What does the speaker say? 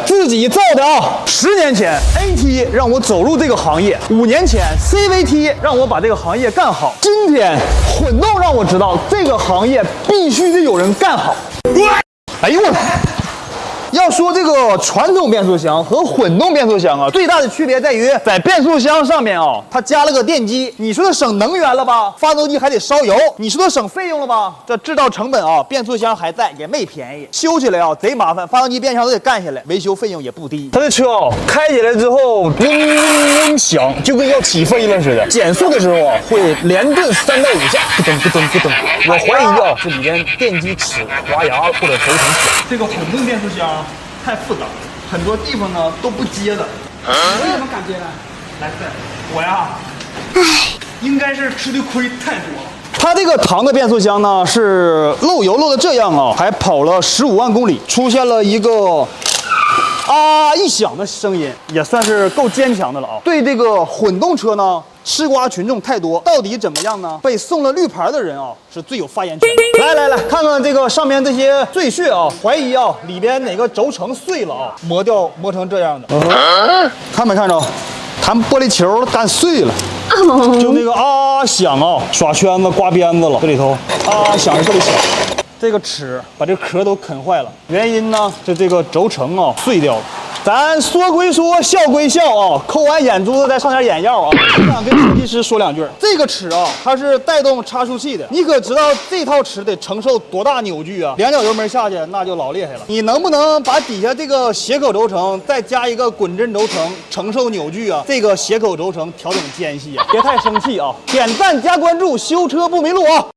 自己造的啊！10年前 AT 让我走入这个行业，5年前 CVT 让我把这个行业干好，今天混动让我知道这个行业必须得有人干好。哎呦我！要说这个传统变速箱和混动变速箱啊，最大的区别在于在变速箱上面啊，它加了个电机，你说它省能源了吧？发动机还得烧油，你说它省费用了吧？这制造成本啊，变速箱还在，也没便宜，修起来啊贼麻烦，发动机变速箱都得干下来，维修费用也不低。它这车啊，开起来之后嗡嗡嗡响，就跟要起飞了似的。减速的时候啊，会连顿3到5下，咯噔咯噔咯噔。我怀疑啊，这里边电机齿滑牙或者轴承小。这个混动变速箱太复杂，很多地方呢都不接的。我怎么感觉呢？来，我呀，应该是吃的亏太多了。它这个唐的变速箱呢是漏油漏的这样啊，还跑了15万公里，出现了一个啊一响的声音，也算是够坚强的了啊。对这个混动车呢，吃瓜群众太多，到底怎么样呢？被送了绿牌的人啊，是最有发言权的。来，看看这个上面这些赘屑啊，怀疑啊里边哪个轴承碎了啊，磨成这样的。看没看着？弹玻璃球弹碎了，就那个啊响啊，耍圈子刮鞭子了，这里头啊响是特别响。这个齿把这壳都啃坏了，原因呢是这个轴承啊碎掉了。咱说归说，笑归笑啊，抠完眼珠子再上点眼药啊。我想跟设计师说2句，这个齿啊，它是带动差速器的，你可知道这套齿得承受多大扭矩啊？2脚油门下去那就老厉害了。你能不能把底下这个斜口轴承再加一个滚针轴承，承受扭矩啊？这个斜口轴承调整间隙啊，别太生气啊！点赞加关注，修车不迷路啊！